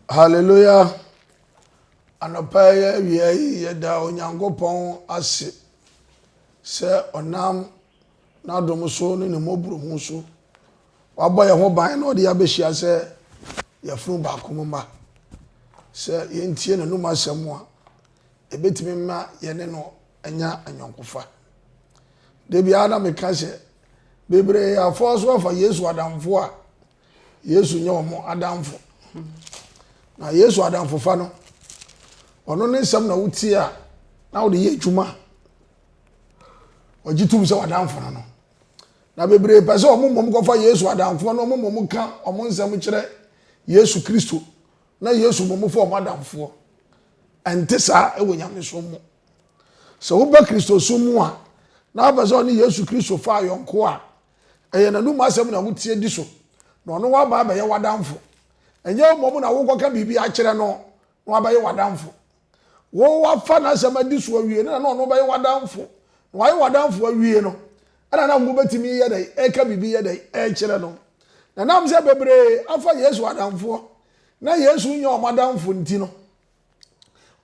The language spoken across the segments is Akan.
Hallelujah. Anopaya wiye yeda onyankopon ase se onam na dom so ne moburu hu so wabo ye ho ban na ode ya behia se yafunu ba komma se yentie na numa asem a ebetimi ma ye ne no anya anyankofa de bia na meka se bebre ya forso afa Yesu adamfo a Yesu nye omo adamfo na Yesu adamfo fa no ono ne nsam na wuti a na wo de ye adwuma ogitum se wadamfo no na bebre pese omomom ko fa Yesu adamfo no omomom ka omo nsam kire Yesu KRISTO na Yesu momfo omadamfo ente sa e wonyame so mo so wo ba KRISTO so mu a na abazo ni Yesu KRISTO fa yonko a eye na numa asem na wuti edi so na ono wa ba ye wadamfo enye omom na wo koka bibi a kire no wa ba ye wadamfo wo wa fa na asem edi so awie na ono ba ye wadamfo wa ye wadamfo awie no ana na ngo betimi ye dai e ka bibi ye dai e kire no na nam se bebre afa Yesu wadamfo na Yesu nya omadamfo nti no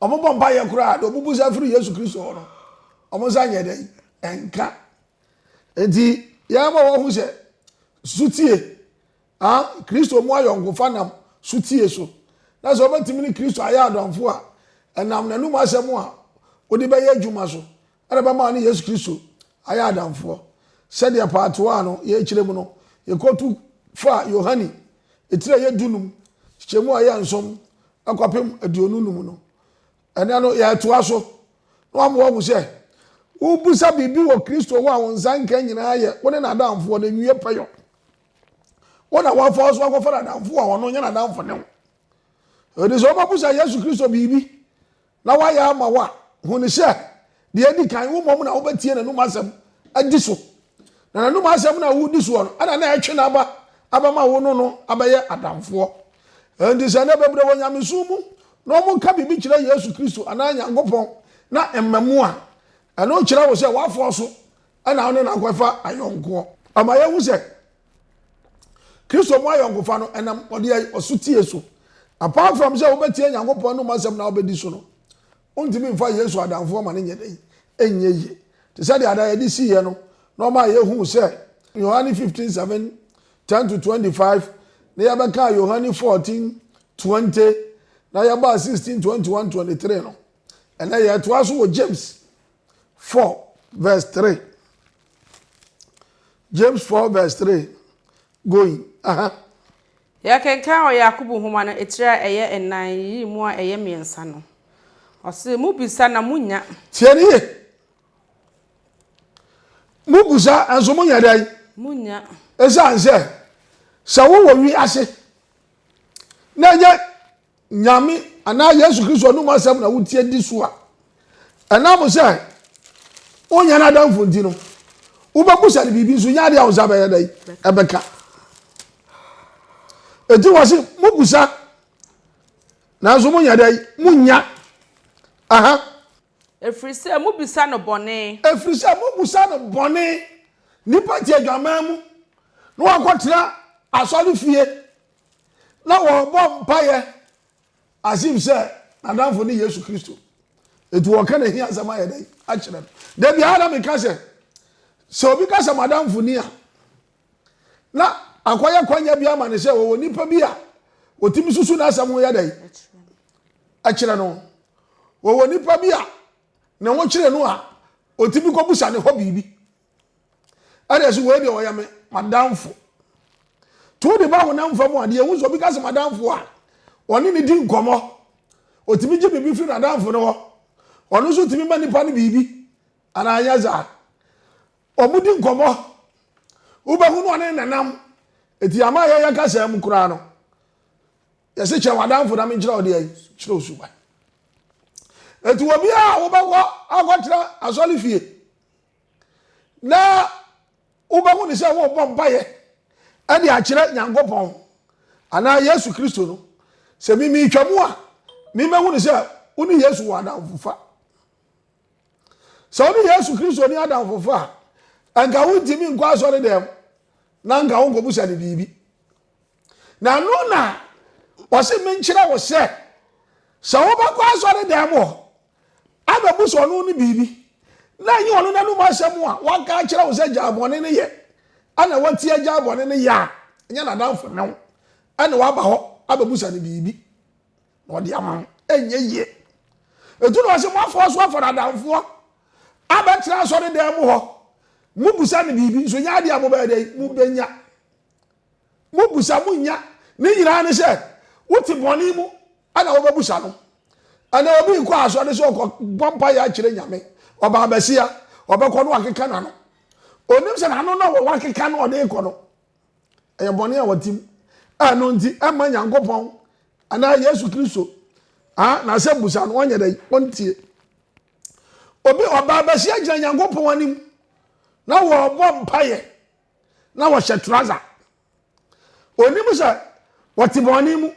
omobọ mpa ye kura do bubu sa firi Yesu KRISTO no omo sa nya dai enka enti ya ma wo hu se sutie KRISTO mu ayonkofa nam sutie so na so betimi ni KRISTO aya adamfo a enam na num asem a odi be ye adwuma so ara ba ma ni Yesu KRISTO aya adamfo sede part 1 no ye kire mu no ye kotu fa Yohani etire ye dunum chemu aya nsom akwapem aduonunum no ene no ya toa so no amwo mu se wo busa bibi wo KRISTO wo awon zanka nyina ye woni na adamfo na nwie payo wona wa fa so akwa fa adamfo a wono nya na adamfo ne odi so ma busa Yesu KRISTO bibi na wa ya ama wa huni se de edi kan wo mom na wo betie na num asem adi so na num asem na wo di so no ana na etwe na aba ma wo no abaye adamfo endi se na bebre wo nyame sumu no mo ka bibi kire Yesu KRISTO ana nyankopon na emmemu a ana o kire wo se wa fo so ana one na akwafa ayonko ama ye hu se KRISTO mo ayonkofa no enam ode osutie so apart from se wo betie nyankopon no masem na obedi so no ontimi mfa Yesu adamfo ma ne nye dai enye yi te se de ada ye di si ye no no ma ye hu se Yohani 15:7 10 to 25 na ya beka Yohani 14:20 na ya ba 16:21-23 no ena ye to aso wo James 4:3 James 4:3 going ya kenka o Yakobo homa no etira eye enan yi mu a eye miensa no ose mu bisa na munya tieniye mu busa anso munya dai munya esa anse sawo wo wi ase na nya nyame ana Yesu KRISTO no masem na wutie di so a ana mo se onya na damfo ndi no wo ba busa de bibi so nya de a wo za ba ye dai ebeka eti wase mu busa na so munya dai munya efrise mu bisa no bone efrise mu busa no bone nipa ti adwaman mu no akotra asori fie na wo bom paye asim se adamfo ni Yesu KRISTO etu wo ka na hi asama ye dai a kire da bi ara me ka se so obi ka se madamfo ni a na akwaya kwanya bi ama ne se wo nipa bi a otimi susu na asam ye dai a kire no wo nipa bi a na wo kire no a otimi ko busa ne ho bibi ara so we de wo ya me madamfo to de ba wo na mfa mu ade ehun so bi ka se madamfo a oni ni di nkomo otimi je bibi fi na adamfo no ho ono so timi ma nipa ni bibi ana anya za omudi nkomo wo ba hu no ne nanam eti ama ya ka se am kura no ye se kire wadamfo na me kire ode ai kire osuba eti obi a wo ba wo agotira asoli fie na wo ba hu ni se wo bom baye ade a kire nyankopon ana Yesu KRISTO no se mi twamu a mi mehu ni se uni Yesu wa adamfofa so uni Yesu KRISTO ni adamfofa anka wuntimi nkwa asori dem na nka wonko busa ni bibi na no na Ose menkyira wo se wo ba kwa so de dem ho ababu so no ni bibi na yi onu nanu ma asem a waka kyira wo se jabone ne ye ana wati jabone ne ya nya na danfo ne ana wa ba ho ababu sa ne bibi na ode ama enye ye etu no se mo afo so afo na danfo abakyira so de dem ho mu busa ne bibi so nya ade aboba de mu benya mu busa mu nya ne nyira ne se wuti boni mu ana wo babusa no ana obi ko aso de so ko bompa ya kire nyame oba abasia obekọ no akeka na no onim se na no na wo akeka no ode ko no eye boni a watim ano nti ama Nyankopon ana Yesu Kristo na se busa no onye de ontie obi oba abasia gira Nyankopon anim na wo bompa ye na wo hye trouser onim se wati boni mu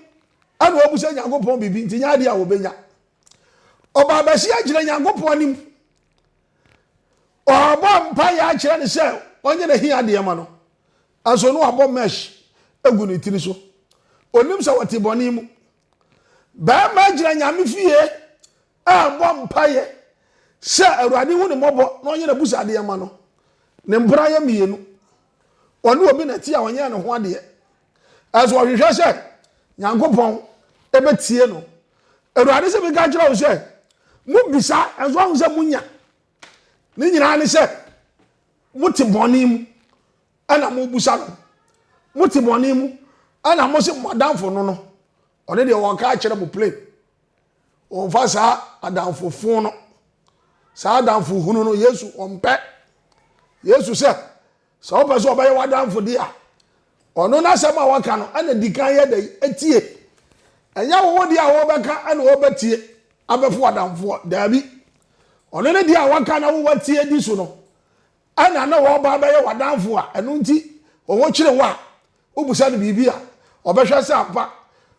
ana obusa Nyankopon bibi nti nya ade a wo benya oba abasia gira Nyankopon anim Oba mpa ya kire ne se onye na hia de ma no aso no abo mesh egu ne tiri so onim se wote boni mu ba ma gira nyame fie abo mpa ye se awurade hu ne mobo na onye na busa de ma no ne mbra ya mienu onu obi na ti a onye ne ho ade aso hwehwe se Nyankopon ebetie no awurade se bi ga kire wo se mu bisa aso hu se munya ni nyina ne se muti boni mu ana mo busa no muti boni mu ana mo se modamfo no no one de won ka kire mo play o fa sa adamfo fun no sa adamfo hunu no Yesu ompe Yesu se so oba so obaye wadamfo dia ono na se ma waka no ana dikan ye dai etie enya wo dia wo beka ana wo betie abefo wadamfo dabi ono ne dia waka na wo watie di so no ana na wo ba baye wadamfo a eno nti wo kire wa obusa ne bibia obehwe se apa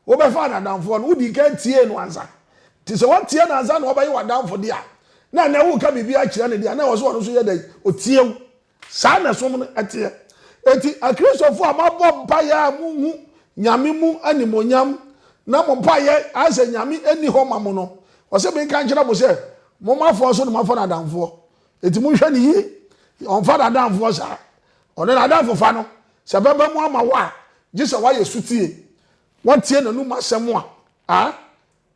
wo befa na damfo no udi kan tie no ansa ti se won tie na ansa na wo baye wadamfo dia na wo ka bibia kire ne dia na wo so wono so ye dai otie wu sa na so mo etie eti akristofo amabo mpa ya mu nyame mu animonyam na mo mpa ye ase nyame ani ho mamo no wo se be kan kire mo se mo mafo so no mafo na damfo eti mo hwe ne yi on fa da damfo sa one na damfo fa no se beba mu ama wa gise wa Yesu tie won tie na nu masem a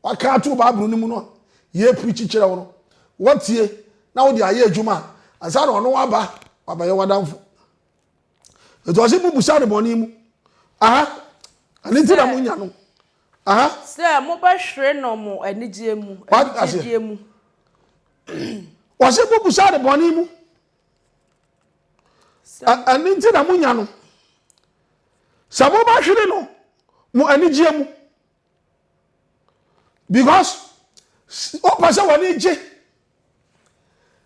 wa ka to Bible ni mu no ye preach kire wo no won tie na wo di aye adwuma asa na ono waba ye wadamfo eti o se bubusa de boni mu ani ti na mu nya no se mo ba hwere no mo anigye mu anigye mu o se bubusa de boni mu ani ti na mu nya no sa mo ba hwere no mo anigye mu because o pasa woni je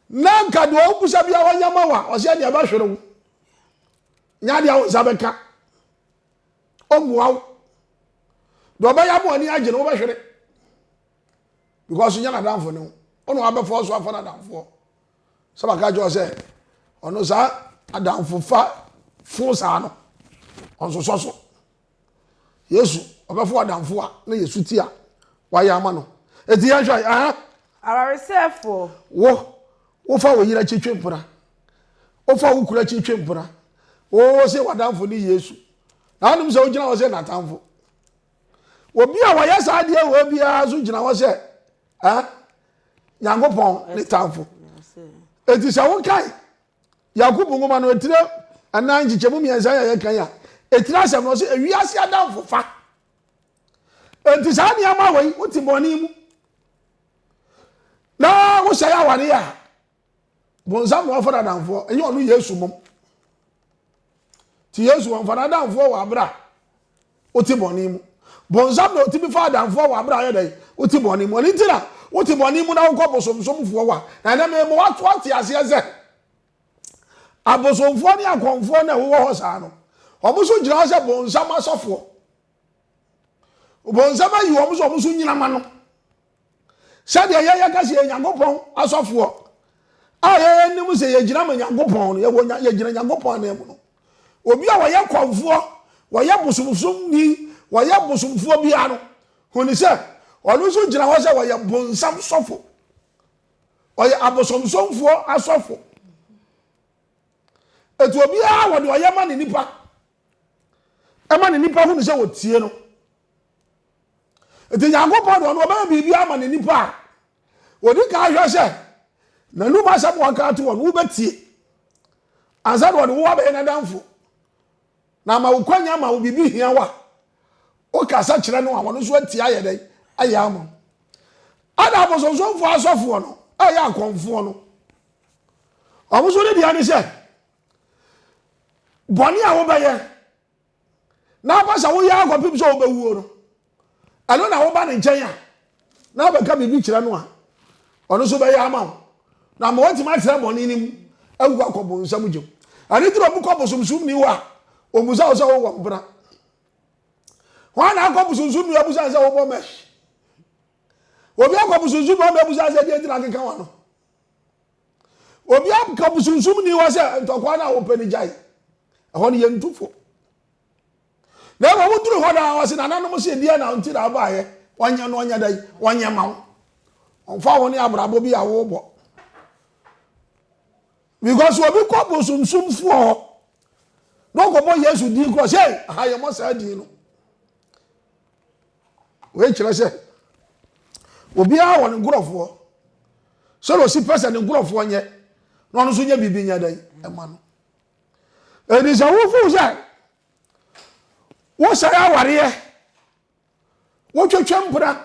na nka do bubusa bia wanyama wa o se dia ba hwere wo nya dia wo zabeka o muaw do ba ya mo ani agye no ba hwere because nya na danfo ne ono abefo so afo na danfo so ba ka jo se ono sa adanfo fa fo sa no onso so Yesu abefo adanfo a na Yesu ti a wa ya ma no eti ya hwa awaresefo wo fa wo yira chitwempura wo fa wo kura chitwempura wo se wadanfo ni Yesu na anum se wo gina wo se natanfo obi a wa ya sa de wo bia so gina wo se Nyankopon ni tanfo eti se wo kai Yakubu ngoma no etire anan gichemu miensa ya kan ya etire asem no se ewiase adanfo fa eti sa ne ama wei wuti boni mu na wo sha ya ware ya bonzam no fara danfo enye onu Yesu mom ti Yesu won fara danfo wa bra wuti boni mu bonzam no ti bi fa danfo wa bra ya dai wuti boni mu ni tira wuti boni mu na wo ko bosomsomfo wa na me mo wato ati ase eze abosomfo ni akonfo na wo ho sa no omuso gira se bonzam asofo bonzam ayi omuso nyina ma no sade ya ka se Nyankopon asofo ye nim se ye gira ma Nyankopon ye gira Nyankopon na mu no obi a wo ye konfo wo ye bosomsom ni wɔyɛ bosomfoɔ bia no huni sɛ ɔno nso gyina hɔ sɛ wɔyɛ bonsam sɔfo ɔyɛ abosomsomfoɔ asɔfo etu obiara wɔde ɔyɛ ma ne nipa ɛma ne nipa huni sɛ wɔtie no eti Nyankopɔn de ɔno ɔbɛyɛ biribi ama ne nipa a wɔde ka ahwɛ sɛ nanum asɛm wɔka to wɔn wobɛtie ansa de wɔde wo abɛyɛ n'adamfo na ma wo kwanya ma wo bibi hia wa o kasa kyerɛ no a wɔn nso atie ayɛ dɛ ayɛ ama ada abosomsomfo asɔfo no ayɛ akɔmfo no ɔmo so de dia ne sɛ bɔne a wobɛyɛ na apasa wo yɛ akɔpem sɛ wobɛwuo no ɛno na woba ne nkyɛn a na bɛka bibi kyerɛ no a ɔno so bɛyɛ ama wo na ma wɔntimi atrɛ bɔne nim awu akɔbɔ nsɛm gyem ani tiro bu kɔ bosomsum ni wa omusa wo sɛ wo wɔ mpra hɔ na akɔ bosomsum ni abusa sɛ wo bɔ mesh obi akɔ bosomsum ni abusa sɛ die tira keka wa no obi akɔ bosomsum ni wa sɛ ntɔkwa na wo pɛni gyae ɛhɔ ne yɛ ntufo na ɛwɔ wo duru hɔ da wɔ se nananom sɛ die na ntira aba ayɛ wanyɛ no ɔnyɛ dai wanyɛ ma wo ɔmfa wo ne abrabɔ bi a wo bɔ because obi kɔ bosomsumfoɔ no ko bɔ Yesu din kɔ sɛ aha yɛ mo saa din no we kyerɛ sɛ obi a wɔ ne nkurɔfoɔ sɛ lo si pɛsɛ ne nkurɔfoɔ nyɛ na ɔno so nyɛ bibi nya dai ɛma no ɛni sɛ wo fu sɛ wo sɛ awareɛ wo twetwe mpra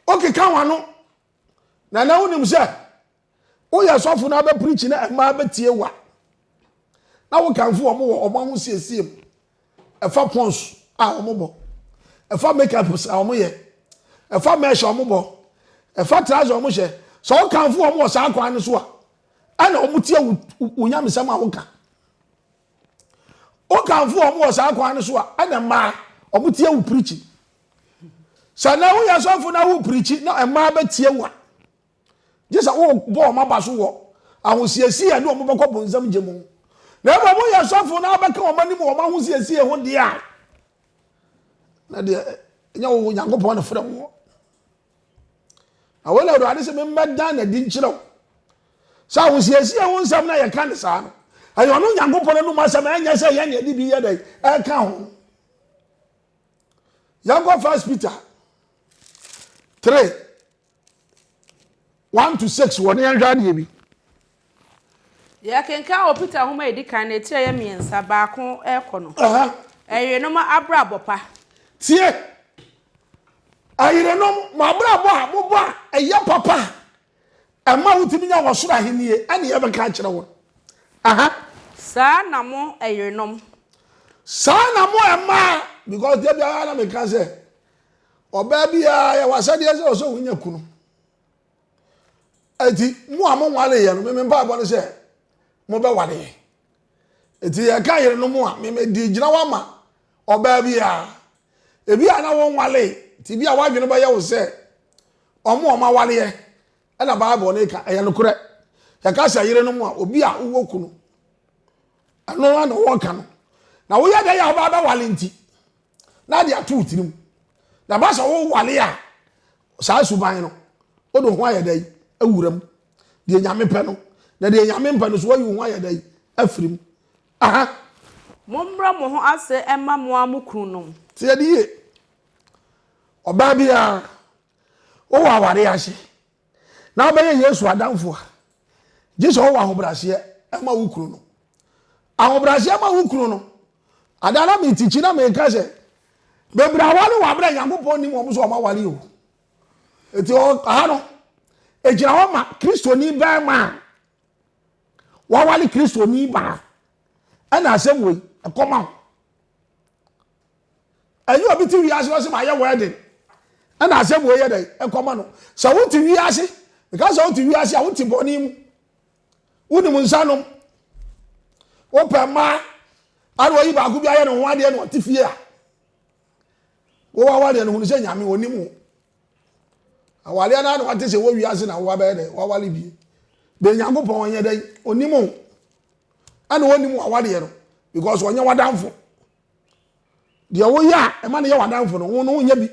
o keka wa no na na wonim sɛ wo yɛ sɔfo na bɛ preach na ɛma bɛtie wa na wo kanfo ɔmo wɔ ɔmo ho siesiem ɛfa pons a ɔmo bɔ ɛfa makeup a ɔmo yɛ ɛfa mesh ɔmo bɔ ɛfa trouser ɔmo hyɛ sɛ wo kanfo ɔmo wɔ saa kwan no so a ana ɔmo tie wo nyamesɛm a wo ka wo kanfo ɔmo wɔ saa kwan no so a ana ma ɔmo tie wo preach sɛ na wo yɛ sɔfo na wo preach na ɛma bɛtie wa Jesa wo bo ma ba so wo ahosiesie ne omo bɛkɔ bonsam gyemu na eba mo yɛ sɔfo na abɛka o manim o ma ahosiesie ho de a na de nya wo Nyankopɔn ne frɛ wo awela do ade se me mɛdan na di nkyerɛw sa ahosiesie ho nsɛm na yɛ ka ne saa no ayo no Nyankopɔn no ma sɛm anya sɛ yɛ ne di bi yɛ dai ɛka ho Yankɔ 1 Peter 3:1-6 wɔ ne yɛhwɛ adeɛ bi ya kenka o Peter homa edikan na etire ya miensa baako ekɔ no ɛyenom abrabɔ pa tie ayerenom ma abrabɔ a mo bɔ a ɛyɛ papa ɛma wotimi nya wɔ soro ahenie ɛne yɛ bɛka kyerɛ wo saa na mo ɛyenom saa na mo ɛma because there be na me ka sɛ ɔbaa bi a yɛ wasɛdeɛ sɛ ɔsɔ wonya kunu eti mo a mo nwale yɛ no me mpa abɔ no sɛ mo bɛ wale eti yɛ ka yere no mo a me di gyina wa ma ɔbaa bi a ebi a na wo nwale ti bi a wadwene bɛ yɛ wo sɛ ɔmo ma wale yɛ ɛna Bible ne ka ɛyɛ no korɛ yɛ ka sɛ yere no mo a obi a wo kunu ano na wo ka no na wo yɛ da yɛ ɔbaa bɛ wale nti na de ato tirim na ba sɛ wo wale a saa suban no o do ho ayɛ da yi awuram de nyame pɛ no na de nyame pɛ no so wayi ho ayɛ da yi afirim mommra mo ho ase ɛma mo amukru no tie de ye ɔbaa bi a wo wa ware ahye na ɔbɛyɛ Yesu adamfo a Jesu wo wa ahobrahye ɛma wo kru no ahobrahye ɛma wo kru no adana mi tichi na me ka sɛ bebra wale wa bra Nyankopɔn nim ɔmo so ɔma wale o eti aha no ejira ho ma Kristo ni ba ma wa wale Kristo ni ba ana asɛm wei ɛkɔma ayi obi ti wi ase wo se ma yɛ wedding ana asɛm wei yɛ dai ɛkɔma no sɛ wo ti wi ase because wo ti wi ase a wo ti bɔne mu wo ni mu nsanom wo pɛ ma aro yi ba ku bi ayɛ no ho ade no ti fie a wo wa wale no hu sɛ nyame woni mu awale na no ate sɛ wo wi ase na wo abɛɛ dɛ wo wale bi be Nyankopɔn onyɛ dai oni mu ana woni mu awale no because onye wadamfo de wo ya e ma ne ye wadanfo no wo no nya bi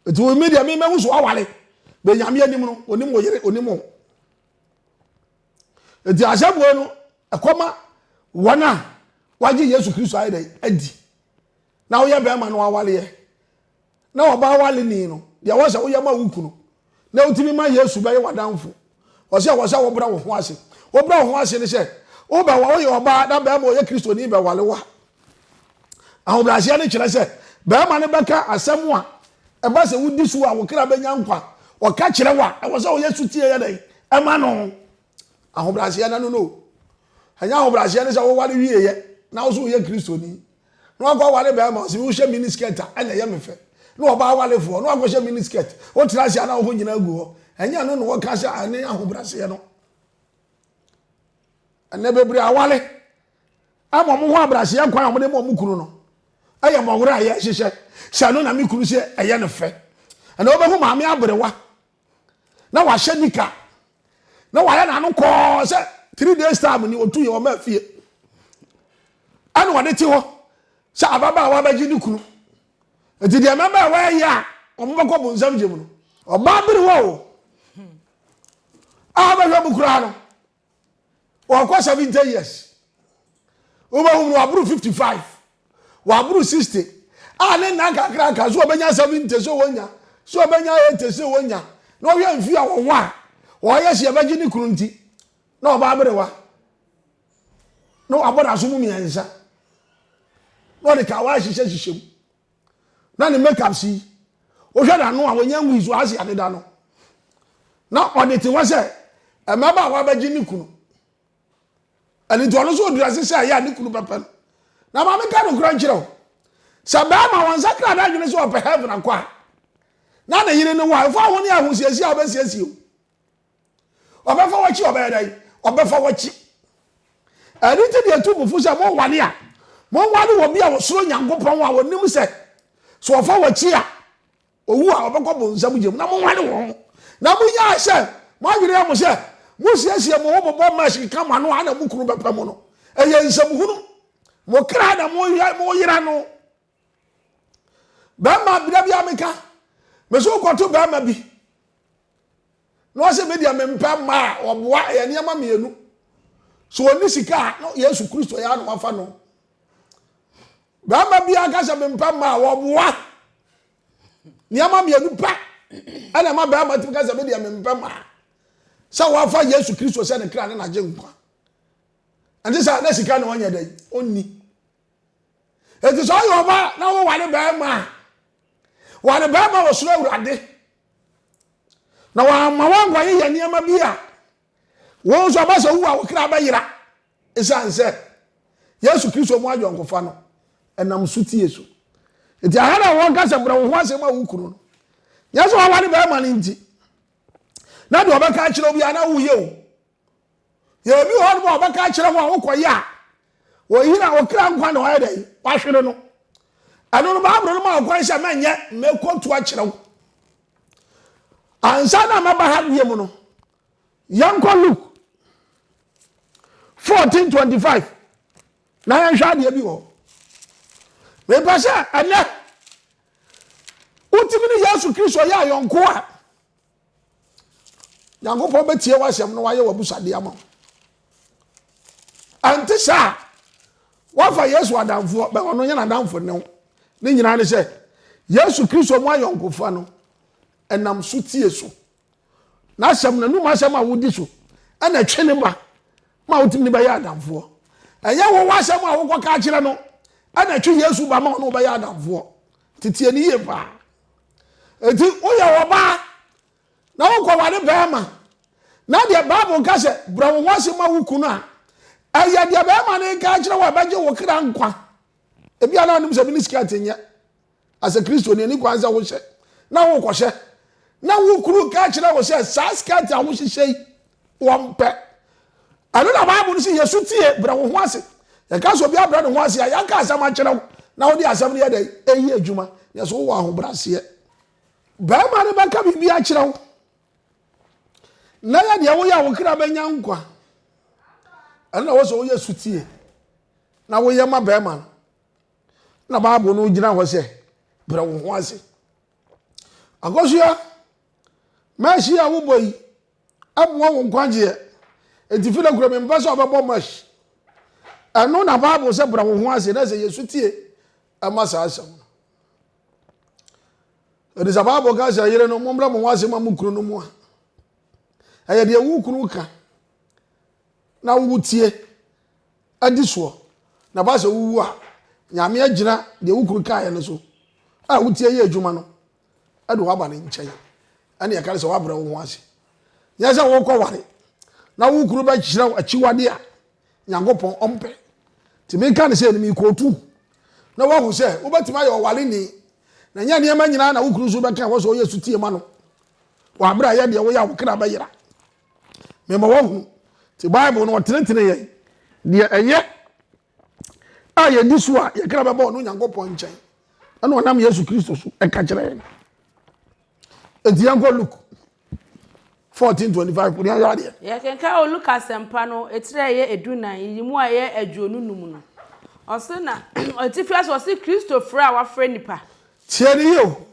eti wo media me hu so awale be nyame anim no onim wo yere onim wo eti asabo no ekoma wana waji Yesu Kristo ayede adi na wo ye be ma no awale ye na oba awale ni no de wo se wo ye ma wuku no na utimi ma Yesu be ye wadanfo o se wo bra wo ho ase wo bra wo ho ase ne se wo ba wo ye oba da be ma ye Kristo ni be wale wa ahobrahye ne kire se be ma ne beka asem a eba se wudi so a wo kra be nya nkwa o ka kire wa e wo se wo Yesu tie ye dai e ma no ahobrahye na no anya ahobrahye ne se wo wale wie ye na wo so wo ye Kristo ni no akwa wale be ma se wo hye miniskirt a na ye mefe no oba wale fo no akwa hye miniskirt wo tira se na wo nyina gu ho anya no no wo ka se ane ahobrahye no ane bebre awale ama mo ho abrahye kwan mo de mo kunu no aye mo wura ye hyehye sha no na me kunu se eye ne fe ana obehu maame abrewa na wa hye nika na wa ya na no ko se 3 days time ni otu ye o ma fie ana wa de ti ho sha ababa wa baji ni kunu enti de member wa ya o mo bako bunzam je mu no o ba brewa o aba hwe bukura no o kwa 70 years o ba hu no abru 55 wa abru 60 ne na kakra ka so obenya 70 so wonya so obenya 80 so wonya na o hwe mfi a wo wa o ye hye baji ni kunu nti na o ba brewa no aboda so mu miensa no de ka wa hyehyem na ne makeup si o hwe da no a wonya nwi so ase ade da no na o de ti wa se e ma ba wa baji ni kunu ani to no so dress se ya ni kunu papa na ma me ka no kura nkyerɛ saba ma wan sakra da dwene so op heaven akwa na na yire no wa fa woni ahosiasi a obesiasi o obefa wachi obedai obefa wachi ani te de tu bufu se mo wale a mo wale wo bia wo soro nyankopɔn a wonim se so ofa wachi a owu a obekɔ bonsam gem na mo wale wo na mo nya se mo adwene mo se mo siasie mo wo bobo mashi kama no ana mo kunu bepa mo no eye nsam hunu mo kra na mo yira no ba ma bia bia meka me so kwoto ba ma bi no se media mempa ma oboa ye ne ma mienu so oni sika no Yesu Kristo ya no afa no ba ma bia ka se mempa ma oboa ne ma mienu pa ana ma ba ma tika se media mempa ma sa wa fa Yesu Kristo se ne kra ne na je nkwa ante sa na sika no wanya dai onni eti so yo ba na wo wale ba ma wale ba ma wo suro awurade na wa ma wangwa ye niam bi a wo so ba se wu a wo kra ba yira isa nse Yesu Kristo mu ajonkofa no enam suti Yesu eti ahana wo ka se bra wo ho ase ma wo kuru no Yesu wa wale ba ma ni nti na de obeka kire obi ana wo ye o ye bi ho no obeka kire ho a wo koya wo yira wo kra nkwa na wo dai wa hwere no ano no ba abro no ma kwan sha menye me kontu a kire wo ansa na ma ba ha wie mu no yanko Luke 14:25 na yan hwa de bi ho me ba sha ana utimi ni Yesu Kristo ya yonko a yanko po betie wa hyem no wa ye wabusade ama ante sha wa fa Yesu adamfo be ono nya na adamfo ne nyina ne se Yesu Kristo mu ayonkofa no enam so tie so na hyem na numa hyem a wodi so ana twene ba ma wotim ne ba ya adamfo eye wo wa hyem a wo ka kire no ana twe Yesu ba ma no ba ya adamfo titie ni ye ba eti wo ya wo ba na wo ko wale ba ma na de Bible ka se bra wo wase ma wo kunu a aya de ba ma ne ka kire wo ba je wo kra nkwa ebi ana onim se miniskirt nya as a Christian ni kwanza wo hye na wo kɔhye na wo kuru ka kire wo se sa skirt a wo hyehyei wo mpe ano na Bible si Yesu tie bra wo ho ase ya ka so bi abra ne ho ase ya ka asam a kire na wo di asam ne ya dai eyi adwuma ya so wo ahobrase ba ma ne ba ka bibi a kire wo na ya de wo ya wo kra ba nya nkwa ano na wo so wo Yesu tie na wo ye ma ba ma na Bible no gina ho se bra wo ho ase agosia mashi a wo boyi abo wo nkwaje enti fina kura me mpasa obebo mash eno na Bible se bra wo ho ase na se Yesu tie amasa asam edi sa Bible ka se yire no mombra mo ho ase ma mukuru no mu a aye de wukuru ka na wutie adiso na ba se wuwu a nyame agina de wukuru ka ye no so a wutie ye adwuma no ade wo aba ne nkyɛn ane yakare se wabra wo ho ase nya se wo kɔ ware na wukuru ba kyira achiwade a Nyankopɔn ompe ti me ka ne se ni ko tu na wo hu se wo batima ye wale ni na nya ne ma nyina na wukuru so bɛka wo so Yesu tie ma no wa bra ye de wo ya wo kra ba yira me ma wo hu ti Bible no tenetene ye de eye a ye di so a ye kra ba ba no Nyankopɔn nkyɛn ana onam Yesu Kristo so e ka kyerɛ Edianko Luke 14:25 kuri ya de. Ya kenka o Luke asempa no etire ye edunan yimu a ye adwonu num no. Ose na otifias ose Kristo fra wa fra nipa. Tie ni yo.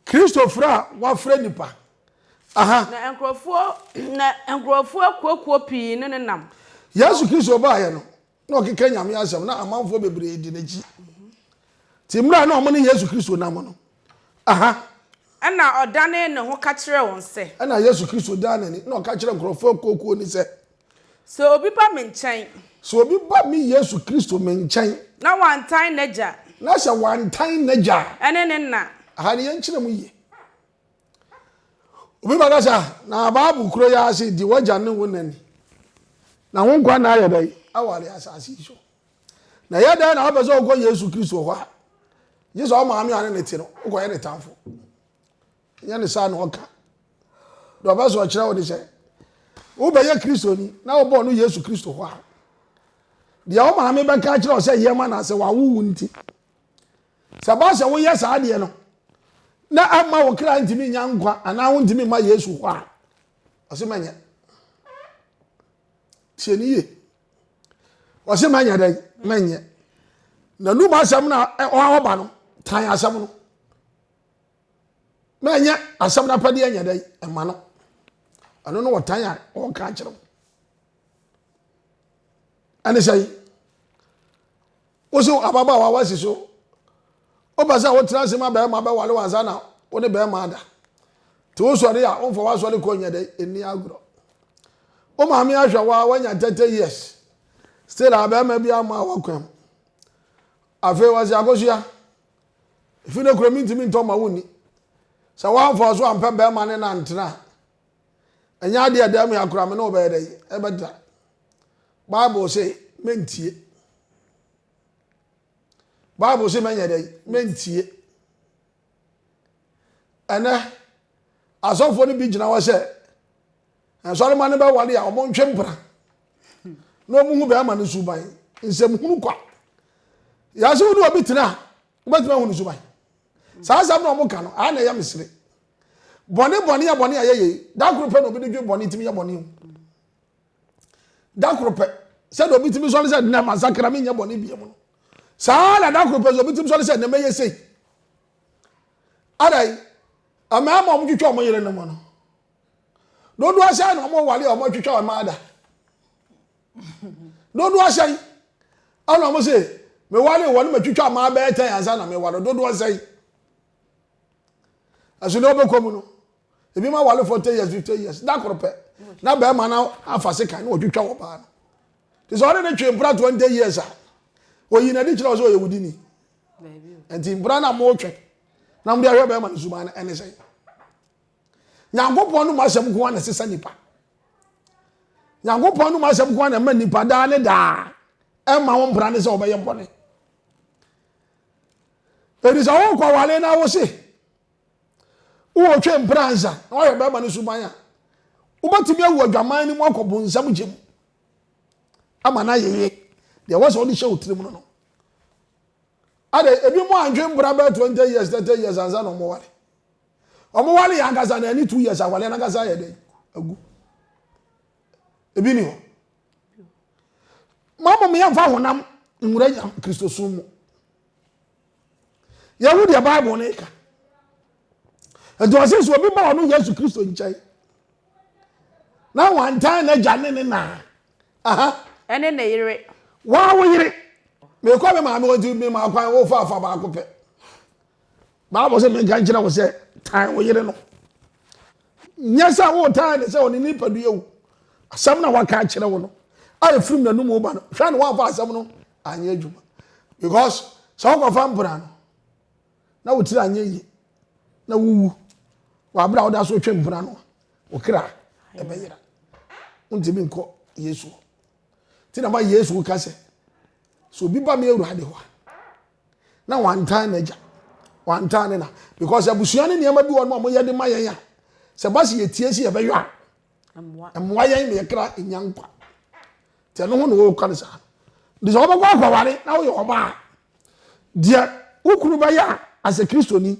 Kristo fra wa fra nipa. Aha. Na enkrofo kuokuo pii ne nam. Yesu Kristo ba ye no. Na okeka nyame asem na amanfo bebre di naji. Ti mra na omo ne Yesu Kristo nam no. Aha. Ana odane ne ho ka kire won se. Ana Yesu Kristo dane ni na o ka kire nkrofo kuokuo ni se. So obi ba me nkyɛn. So obi ba mi Yesu Kristo me nkyɛn. Na wantan naja. Na sɛ wantan naja. Ene ne na. Aha ne yenkyere mu ye. Obi ba gasa na Bible kuro ya ase di waja ne wonani. Na ho nkwa na ayɛ dai awale asase so. Na yɛ dai na obezo okɔ Yesu Kristo hɔ. Yesu o ma ami ane ne ti no, okɔ yɛ ne tamfo. Nya ne sa na oka. Do obezo o kyerɛ wo de sɛ wo be ye Kristo ni na wo bo no Yesu Kristo hɔ a. De o ma ami be ka kyerɛ wo sɛ yɛ ma na sɛ wa wuwu nti. Sɛ ba sɛ wo yɛ sa de no. Na ama wo kra ntimi nya nkwa ana wo ntimi ma Yesu hɔ a. Ɔse manya. Tie ni ye. Ɔse manya dai manya. Na nu ma asɛm na o ba no tan asɛm no. Manya asɛm na pade anya dai ema no. Ano no wotan a o ka kyerɛ. Ane sai. Oso ababa wa wasi so. Obaza wo transe ma ba ma ba wale wanza na wo ne ba ma da. Ti wo sori a wo fo wa sori ko nya dai eni agro. O ma mi ahwa wa wanya 30 years. Still aba ma bia ma wa kwam. Afi wa zi agosia. Ifi ne kro mi ntimi nto ma woni. Sa wa fo so ampa ba ma ne na ntena. Enya de adam ya kra me no ba dai e beta. Bible say mentie. Bible say manya dai mentie. Ana Osofo ni bi gina wa se enso ma ne ba wale a omo ntwempra. No mu hu ba ma ne suban. Nsem hunu kwa. Ya se wonu obi tena. Obatima hunu suban. Sa asam na omo ka no a na ya misire. Bone ya bone ayeye. Da krupe no obi de dwe bone timi ya bone. Da krupe se do obi timi so le se na masakra me nya bone bia mu no. Sa la da krupe so obi timi so le se na meye sei. Adai ama ma omo twetwa omo yere no mo no. No do asha na omo wale omo twetwa omo ada. No do asha yi. Ana omo se me wale wale ma twetwa ma ba etan ansa na me wale do do asha yi. Aso no be komu no. Ebi ma wale 40 years 50 years. Da krupe. Na ba ma na afase kan na twetwa wo ba no. Ti so ne twempra 20 years a. Oyi na di kira so yewudi ni. Baby. Enti mbra na mo twe. Na mde ahwe ba ma nsuban na ene sei. Nyankopon no ma asem ko na sesa nipa. Nyankopon no ma asem ko na ma nipa da ne da. E ma wo mbra ne se obeye mbone. Eri so wo kwa wale na wo se. Wo twe mbranza, na wo ba ma nsuban a. Wo batimi awu adwaman ni mu akobo nsam gem. Ama na yeye. There was only show trim no. Ade ebi mo anjwe mbra ba 20 years 30 years anza no mo wale. Omo wale ya ngaza na ni 2 years awale na ngaza ye dey agu. Ebi ni ho. Mama me yamfa honam nwura ya Kristo sumu. Yahu the Bible neka. And to assess what people are no yes to Christo in Chai. Now one time na Janine na. Aha. And then they Wow, we me call me going to be my quite far for Bacope. Bible said me can't was say time we no. Yes, I won't time is on the nip of you. Some now I can't know. I film the new mobile. Trying one pass some I need you. Because some of them brand. Now it's I need na wu wa bra oda so twem bra no o kra e be yira untimi nko Yesu ti na ba Yesu ka se so bi ba me Awurade ho na one time na ja one time na because abusuan ne niam bi won mo ye de mayen ya se ba se yetie si ye be yo amwa yen me kra enyankwa te no ho no wo ka ne sa de so ba kwa ware na wo ye oba dia ukuru ba ya as a Christian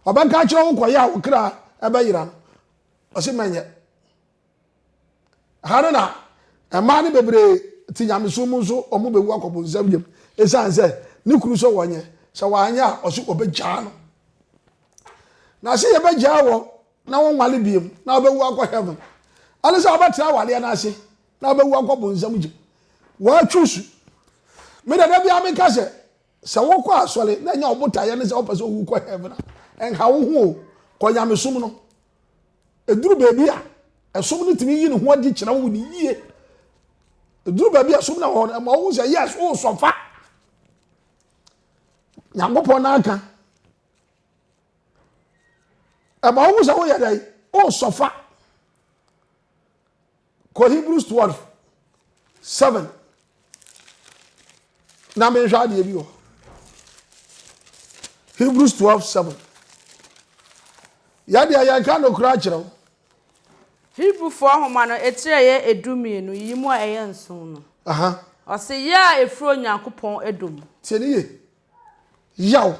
Obanka chiro nkoya okra abayira no osimenye haruna amani bebre tinyameso mu so omo bewu akobonsam yem esanse ni kuru so wonye se wanya osi obegya no na se ye begya wo na wonwale biem na obewu akọ heaven ale se obatra wale na ase na obewu akobonsam gye wa chusu me da bia me ka se wo kwa asole na nya obotaye ne se opese owu kọ heaven en ha wo hu ko nyamesum no eduru baby a esum no timi yi ne ho adi kira wo ni yie eduru baby esum na ho ma wo say yes wo sofa nyamopon na aka e ma wo say wo ya dai wo sofa ko Hebrews 12:7 na me hwa de bi wo Hebrews 12:7 Yadi ayanka no kura kyerɛw. Hebrew for homa no etire ye edumienu yimu a eye nson no. Aha. Ose ya efro Nyankopɔn edom. Tieniye. Yaw.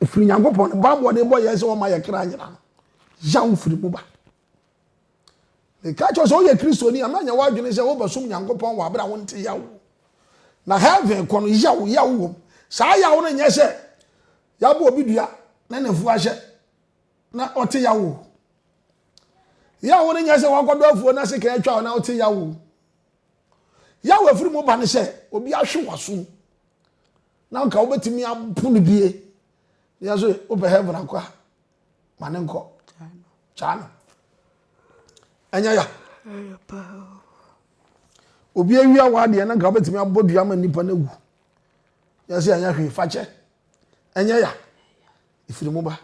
Efiri Nyankopɔn ba bo de bo ye se wo ma ye kra nyina. Yaw firi mu ba. Le ka cho so ye Kristo ni amanya wa adwene se wo basum Nyankopɔn wa bra wonte yaw. Na heaven kono yaw wo. Sa yaw no nye se ya bo obi dua na nefu ahye na ote yawo yawo ne nyase wakodo afuo na se kan atwa na ote yawo afiri mu ba ne se obi ahwe waso na nka obetimi apunu bie ya so obe heaven akwa mane nko chana anya ya obi awia wa de na nka obetimi abodua ma nipa na gu ya se anya hwe fache anya ya ifiri mu ba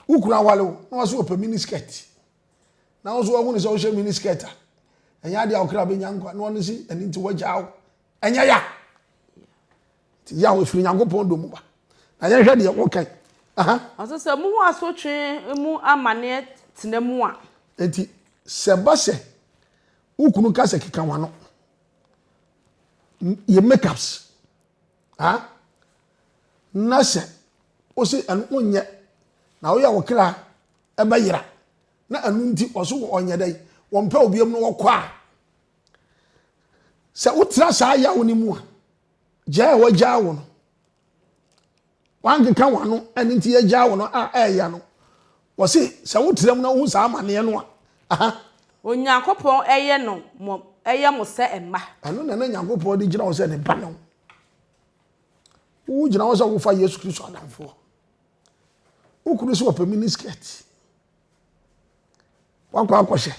ukura wale na waso opa mini skirt na waso wo ne so wo mini skirt a enya dia okra be nyankwa na wonu si eni nti wagyaw enya ya ti ya wo ifiri Nyankopɔn do mu ba na ye hwe de wo kai aha aso se mu ho asotwe mu amane tena mu a enti se ba se ukunu ka se keka wano ye makeups ha na se o se an onye na wo ya wo kra e ba yira na anu nti o so onye dai wo mpa obiam no wo kwa se utra sa ya woni mu a ja wo ja wo no wan kan wano an nti ya ja wo no a ya no wo se utram na wo sa amane no a aha Onyankopɔn eye no mo eye mo se emma anu na Nyankopɔn di gira wo se ne ba no wo gira wo se wo fa Yesu Kristo adamfo ukuru so opa mini skirt wakwa akwhye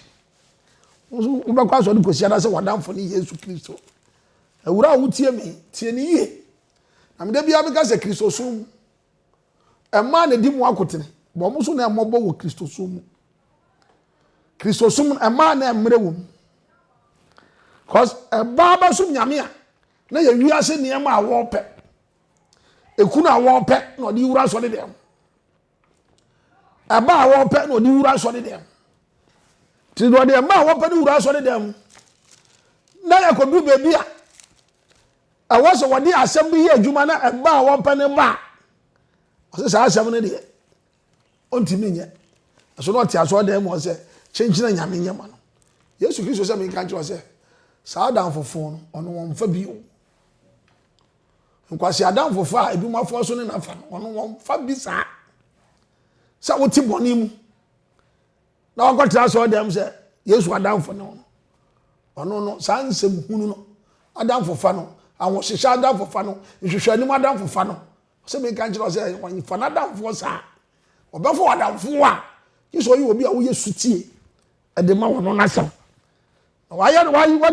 wo ba kwa so de kosia da se wadamfo ni Yesu Kristo awura wo tie me tie ni ye na me da bia me ka se Kristo sum emma na di mu akotene bo mo so na emmobo wo Kristo sum emma na emre wo cause baba sum nyame a na ye wiase niam a wo pe ekunu a wo pe na odi wura so de dem aba a wo pe na odi wura so de dem ti do de aba a wo pe ni wura so de dem na ya ko du bebi a wo so wodi asem bi ye adwuma na aba a wo pe ni ba o se asem ne de ontimi nye so no ti aso de mo se chenchina nyame nyama no Yesu Kristo se me kan kire se sa dan fofo no ono won fa bi o nkwasi adamfo fa ebi mafo so ne nafa ono won fa bi sa sa woti boni mu na wakotra so dem se Yesu adamfo ne ono no sa nsem hunu no adamfo fa no awon hihya adamfo fa no nhwehwe anim adamfo fa no se me kan kiro se won fa na adamfo sa obefo adamfo a Yesu yi obi a wo Yesutie ede ma wono nasam why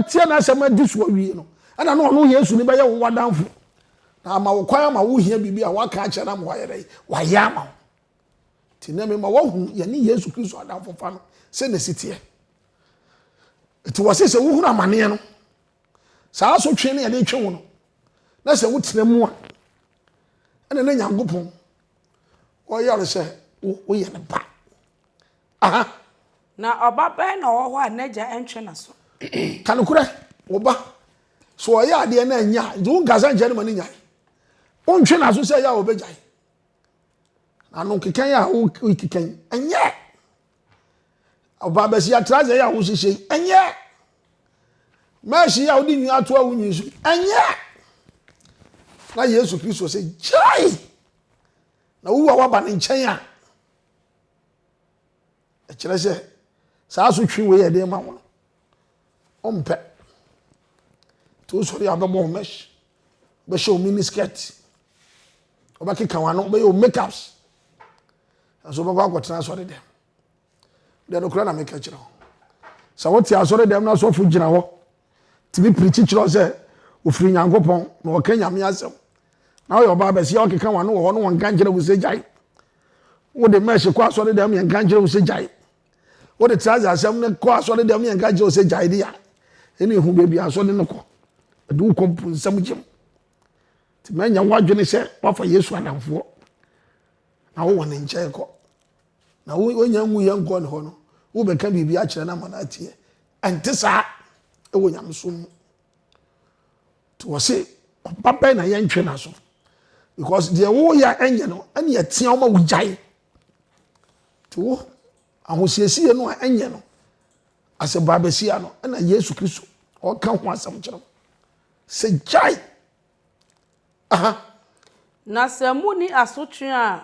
tie na asem adi so wie no ana no ono Yesu ni be ye wo adamfo na ma wo kwan ma wo hia bibi a waka a kyera mo wayere waya ma ti na me ma wo hu ye ni Yesu Kristo adamfo fa no se na sitie ti wose se wo hu amane no saa so twe ne ye de twe wo no na se wo tena mu a ana na Nyankopon o yare se wo ye ne ba aha na oba be na wo ho anaja entwe na so kanukure wo ba so o ya de na nya du gaza nje ne mani nya o ntwe na so se ya obejai na no kikan ya o kikan enye oba be si atraze ya wo hihye enye ma shi ya odi nyu ato awu nyu su enye na Yesu Kristo se jai na wo wa ba ne nchen a kire se saa so twi we ye de ma wo ompe to sori abemo mesh be show mini skirt obaki kan wano be yo makeups aso be kwa kwatena sori dem de no kura na make kire sa woti asori dem na so fu gina ho tibi preach kire se ofiri Nyankopon na o kan nyame asem na yo ba be se o kan wano ho no won kan kire wo se jai wo de mesh kwa asori dem yan kan kire wo se jai wo de trouser asem ne kwa asori dem yan kan kire wo se jai dia eni hu bebi asori ne ko du kompu nsam gem ti manya wadwene se wafa Yesu adamfo na wo won nche ko na wo nya nwu ye nko ne ho no wo be ka bibi a kire na manatie ante sa e wo nyamsum to wo se papa na ye ntwe na so because the wo ya enye no ane ya tia o ma wo jai to wo ahosiesie no enye no ase babasia no na Yesu Kristo o kan ho asam kire se jai aha na samuni asotwe a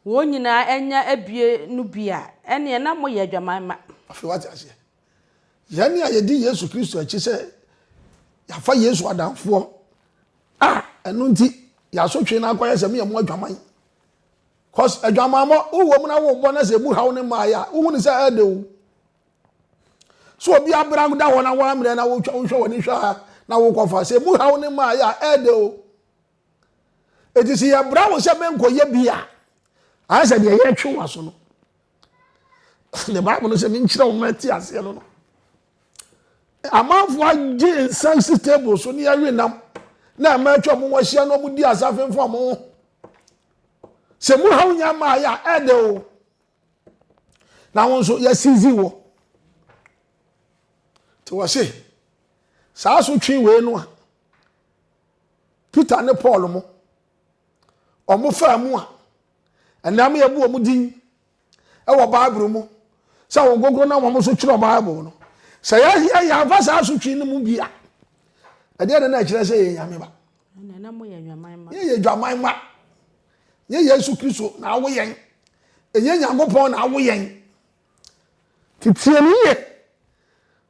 wo nyina enya abie no bia ene na mo ye dwamanma afi wati ase yani ayedi Yesu Kristo achi se ya fa Yesu adamfo enu nti ya sotwe na akoye se me ye mo adwaman cause adwaman mo wo mu na wo bo na se bu hawo ne ma ya wo ni se ade wo so obi abra da ho na wa mre na wo hwa woni hwa na wo kofa se mu hawo ne ma ya ade wo etisi ya bra wo se menko ye bia an se de ye twe waso no the Bible no se min kire wo mati ase no amanfo age sensitive so ne yawe nam na ma twa mo wahia no mu di asafemfo mo se mu hawo nya ma ya ade wo na won so ya sizi wo to wa se saa so twi we no a Peter ne Paul mo omo fa mu a enam ye bu omo din e wo Bible mu sa wo gogoro na omo so twiro Bible no sa ya fa saa so twi ne mu bia ade na kire se ye nyame ba na mo ye nwamanma ye dwamanma ye Yesu Kristo na wo yen enye Nyankopon na wo yen titie ni ye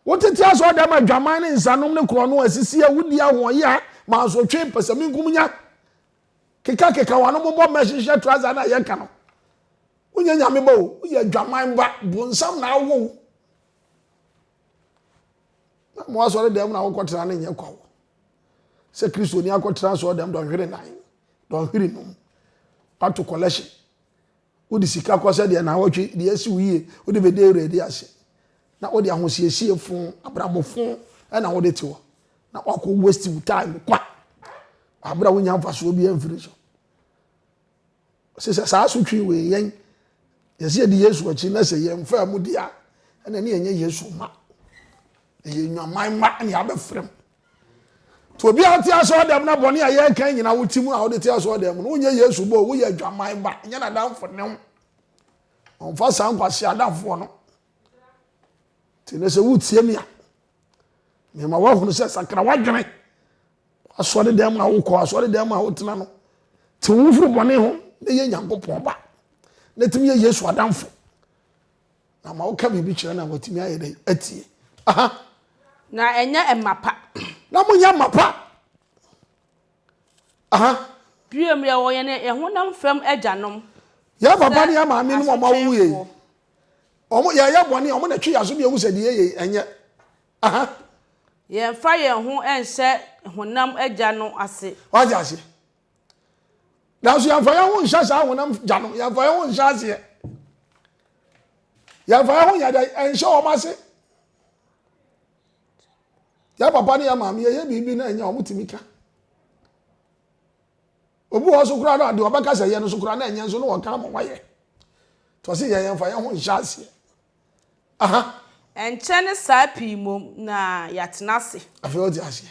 wotete aso da ma dwaman ne nsanom ne kro no asisi awudi ahoye ma so twe pasami nkumnya keka wano bobo meshisha trouser na ye ka no unya nyame ba o ye dwaman ba bonsam na wo na mo aso dem na wo kwotera na nye kwawo se Kristo ni akwotera so dem don hwere nan don hwere num pato collection odi sika kwose de na wotwe de asi wiye odi be de ready ase na odi ahosiesie fun abramofun na wode tiwo na wako waste time kwa abra wonya mfaso obi amfiri so se saa so twi we yen yesi de Yesu achi na se yen fa mu dia na ne yenye Yesu ma ye nwaman ma ne abefrem to obi ati aso dem na bone aye kan nyina wotimu a wode ti aso dem no wonye Yesu bo wo ye dwaman ba nya na damfo ne on fa san kwase adamfo no ti ne se wotie mi a me ma wa hunu se sakra wadwene asɔre dem a wokɔ asɔre dem a wotena no te wo furu bɔne ho na ye Nyankopɔn ba na timi ye Yesu adamfo na ma woka bibi kyerɛ na watimi aye dai atie aha na enya emapa na mo nya mapa aha biom ye wo ye ne ehonam fam agyanom ya papa ne ya maame no mo awu ye omo ya bɔne omo na twi yaso bi ewu sɛ de ye enye aha ye fa ye ho enhyɛ honam agya no ase waje ase na so ya fa ya ho nhyɛ sa honam gya no ya fa ya ho nhyɛ ase ya fa ya ho ya da enhyɛ o ma se ya papa ne ya maame ye bibi na enya omo timika obu ho so kura na de obaka sɛ ye no so kura na enya so no wɔka ma waye to se ye fa ya ho nhyɛ ase aha enche ne saa pii mom na yatena ase afi o di ase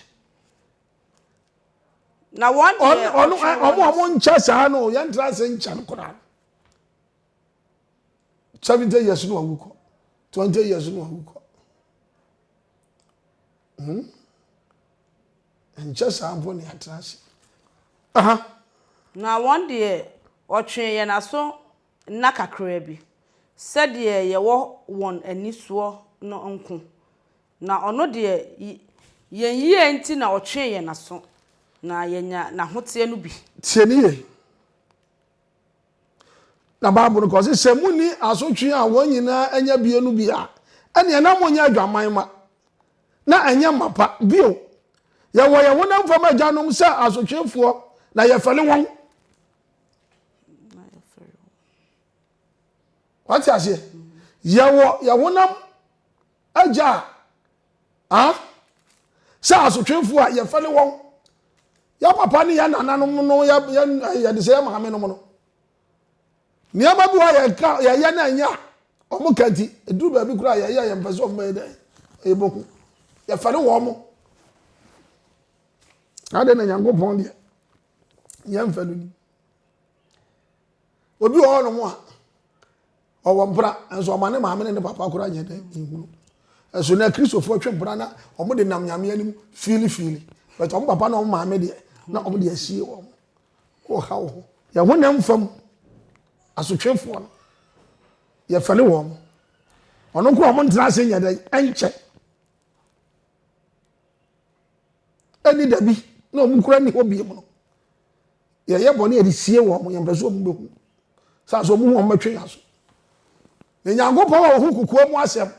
na one day omo nkyɛ saa no ye ntra ase nkyɛ no kura 70 years no awuko 20 years no awuko nkyɛ saa mpo ne yatena ase aha na one day otwe ye na so na kakra bi said ye wo won aniso no nko na ono de yen yie nti na otwe ye na so na yenya na hote no bi tie ni ye na Bible ko se semuni asotwe a wonyina anya bie no bi a ene na monya adwaman ma na anya mapa bio ye wo ye wona mfam agyanom se asotwefo na ye fele won what you say ye wonam agya sa asotwefo a ye fele won ya papa ni ya nananom no ya de se maame no no niama bi wa ya na anya omo kanti eduru ba bi kura ya mpese omo ede eboku ya fele wo mo ade na Nyankopɔn de ya mfelu ni obi wo no mo a owo mpra enso omane maame ne papa kura nya den ihunu enso na kristofo twe mpra na omo de nam nyame anim fili but omo papa na omo maame de na omo de asie wo o ha wo ya honam fam asotwefo no ya fele wo mo ono ko omo ntra se nya den enche eni dabi na omo kura ni obi mo no ye bone e de sie wo mo ya mpeso omo beku sa so omo mo twe yaso ne Nyankopɔn wa ho kukuo mu asɛm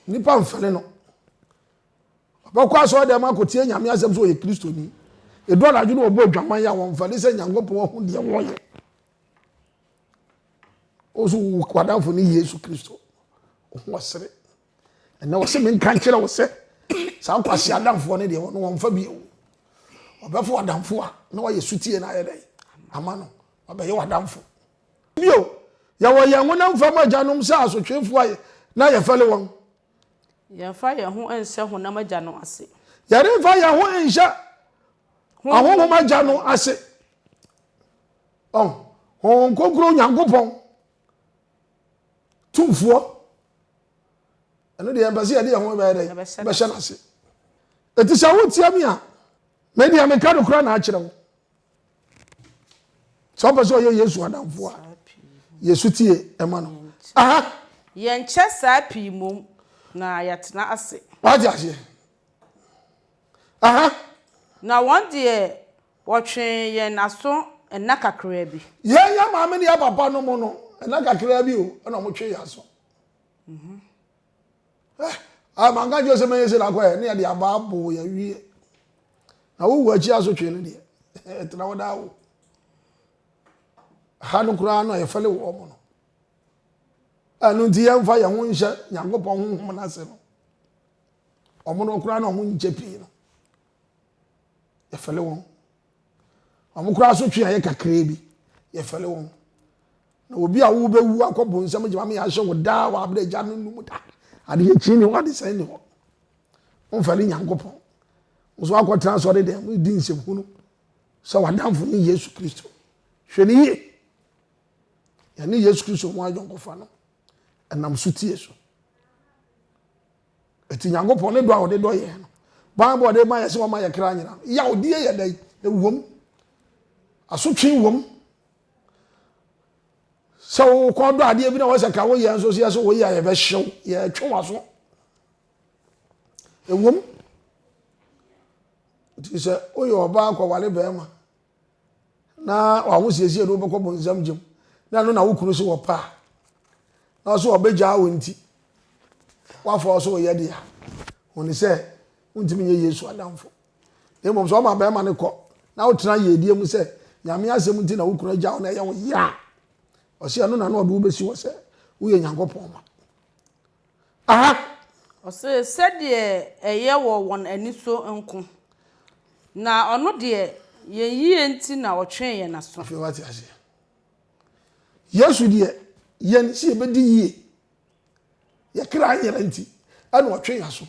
nipa mfele no bakwa so dem akotie nyame asɛm so ye Kristo ni edo na adwene obo adwaman ya won mfele sɛ Nyankopɔn ho de wo ye oso kwadanfo ni Yesu Kristo ho sere na wo se men kan kire wo se sa kwase adamfo ne de wo no won fa bi obefo adamfo a na wo ye sutie na ayedai ama no obaye wadamfo bio ya wo ye wona mfam agyanom sa asotwefo aye na ye fele won ye fa ye ho ense honam agya no ase ya re fa ye ho ense ahonhom agya no ase hon kokro Nyankopɔn tumfo eno de embase ya de ho ba ye be hye na ase eti sa wo tia mi a me de me ka do kra na a kire wo so ba so ye Yesu adamfo a Yesu tie ema no aha ye nche saa pii mom na yatena ase waje ase aha na one day wotwe ye na so ena kakra bi ye ya maame ne ya papa no mo no ena kakra bi o na mo twe ya so manga jo se menye se la kwa ne ya de ababo ya wie na wo wachi aso twe ne de etna wo da wo ha no kura no ye fele wo mo no anu ti ya mfa ya ho nhye Nyankopɔn honhom na se no omo no kura no ho nche pii no ye fele wo omo kura so twe ya kakra bi ye fele wo na obi a wo bewu akobo nsam gima me ya hye wo da wa abda gya no numu da ade ye chi ni wade sai ni ho on fele Nyankopɔn so akotran so de dem di nsem hunu so wadamfo ni Yesu Kristo hwe ni ye ya ni Yesu Kristo mo ajonkofa no enam sutie so eti Nyankopɔn ne do a wode do ye no Bible de ma yesi wa ma yakra nyina ya odi ye dai ewom asotwe wom so ko do ade bi na wo se ka wo ye nso so yeso wo ye ye be hyew ye twa so ewom ti se o yo ba kwa wale be ma na wa wo siesie do be ko bonzam jim na no na wo kunu so wo pa na so obegya wo nti wa fo so ye dia oni se untimi nye Yesu adamfo emom so ma be ma ne ko na wo tena ye die mu se nyame asem nti na wo kunu agya wo na ye wo ya o se no na no do besi wo se wo ye Nyankopɔn ma aha o se de eye wo won ani so nko na ono de ye yie nti na otwe ye na so afi wati ase Yesu de ye si be di yie ye kra nyera nti ana otwe ya so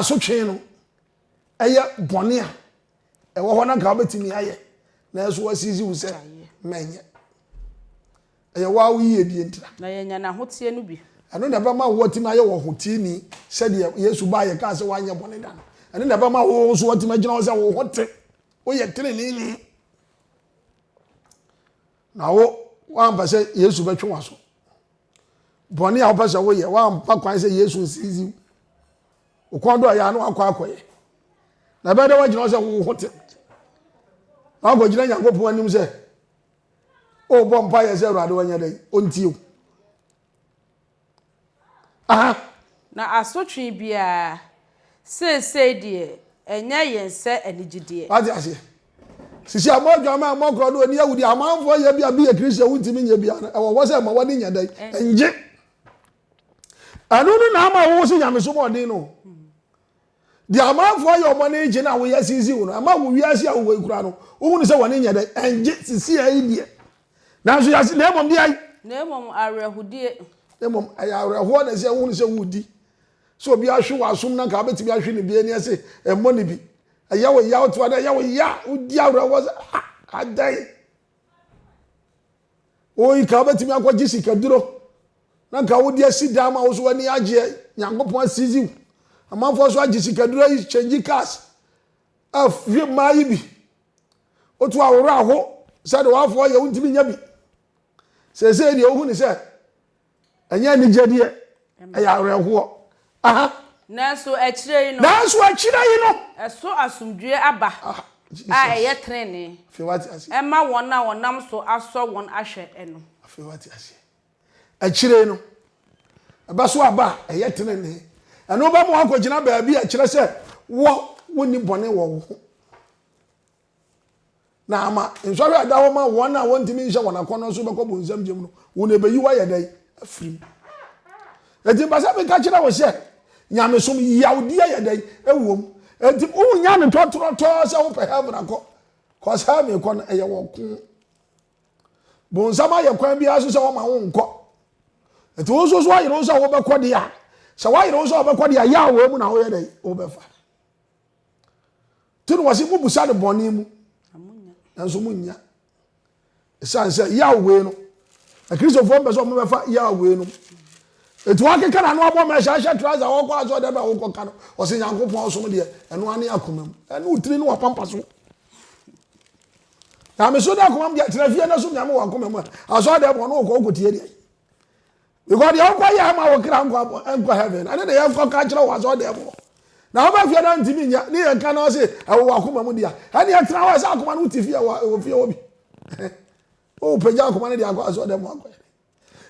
so twe no eye bone a ewo ho na ka betimi aye na so wasizi wo se menye eye wa wo yie die ntira na ye nya na hotie no bi ano na ba ma wo timi aye wo hotie ni se de Yesu ba ye ka se wa anye bone da ano na ba ma wo so timi agina wo se wo hote wo ye tene ni na wo wa mpa se Yesu betwe wa so bone a wo pa se wo ye wa mpa kwan se Yesu sizi ukondo ya no akwakoye na bede wa gina se wo hote na go gina Nyankopɔn anim se o bɔ mpa ye se Awurade wanya dai ontiw aha na asotwe bia se de enya yense anigide ati ase sisi amodwa ma amokro do ni awudi amanfo ye bia bi Kristo wuntimi nya bia e wo se ma wani nya dai enje anunu na ama wo se nyame so mo din no di amanfo ye omone nje na wo ya sisi wo no ama wo wiase a wo ikura no wo hu se wani nya dai enje sisi ya idie na so ya se na emom di ai na emom arehudie emom aya areho na se wo hu se wudi so obi ahwe wasum na ka betimi ahwe ne bi ani ase emmo ne bi aya wo ya to ada ya wo ya udi areho se adai oyi ka betimi akwaji sikaduro na ka wodi asida ma wo so wani agye Nyankopɔn asizi amanfo so agye sikaduro yi change cars afie mai bi otu aworo aho se de wafo ye untimi nya bi se de ohu ni se anya ni gye de aya areho aha nanso akire yi no eso asumdue aba a eye trene fe wati ase ema wona wonam so aso won ahwe eno fe wati ase akire no aba so aba eye trene eno ba mo akogina ba bi akire se wo woni bone wo ho na ama nsori adawo ma wona wontimi nhye wona kono so be ko bonzam jem no wona be yiwa ye dai afrim eti ba sa be ka kire wo se nyame som yawdi ye dai ewom eti wo nya ne totoro se wo pe heaven akọ ko sa me ko eye wo ku bonzam aye kwan bi aso se wo ma wo nkọ eti wo so ayiro so wo be ko dia se wa ayiro so wo be ko dia ya wo mu na wo ye dai wo be fa tunu wasi mu busa de boni mu nanso munya esanse ya we no a Christopher mbe so mo be fa ya we no etu akeka na no abo me sha trouser wo kwa so de ba wo kwa no o se Nyankopɔn so mo de eno ane akomam eno utiri no wapampa so na me so da komam de atrafie na so nyame wo akomam aso de bo no ko tie de because ya kwa ya ma wo kra nkwa heaven ane de ya kwa ka kira wo aso de bo na oba fie na ntimi nya ni enka na o se awo akoma mu dia ani atra wa sa akoma no tifia wo fie obi o peja akoma ne dia akwa so de mo akwa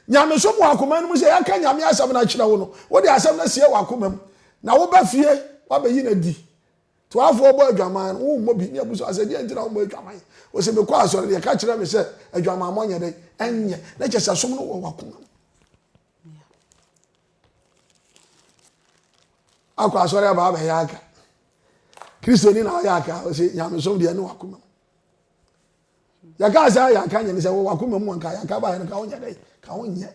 nyame so mo akoma no mu se ya ka nyame asam na kira wo no wo de asam na sie wo akoma mu na wo ba fie wa ba yi na di to afo obo adwaman wo mo bi ni abuso asedi entina wo mo adwaman o se me kwa asore de ka kira me se adwaman mo nya de enye na kyesa som no wo akoma akwa asore aba ba ya aka Kristo ni na ya aka o se nyame so de no akoma ya ka sa ya ka nyane se wo akoma mu nka ya ka ba ya ka wonya dai ka wonye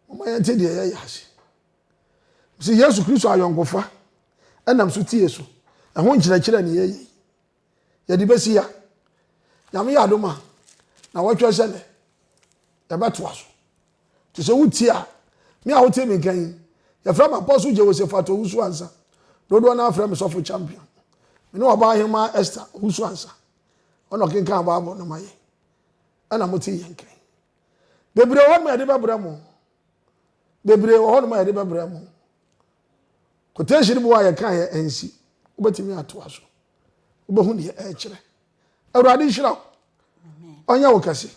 o ma yante de ya yase si Yesu Kristo ayonkofa enam so tie so ho nkyerɛkyerɛ ne ye ya di besi ya nyame ya adoma na wotwe se ne ya beto aso to se wutie a me a wotie me kan ya fra Apostle Joseph ato wusu ansa dodo na afra me sofo champion me no oba hema Esther husu ansa ono kenkan Bible no maye ana moti yenkan bebre ho me de bebra mo bebre ho no me de bebra mo quotation bo aye kan ye ensi obetimi ato aso obehu ne e kire awurade hira onya wo kase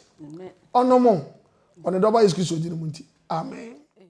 ono mo one doba Yesu Kristo dinu munti amen.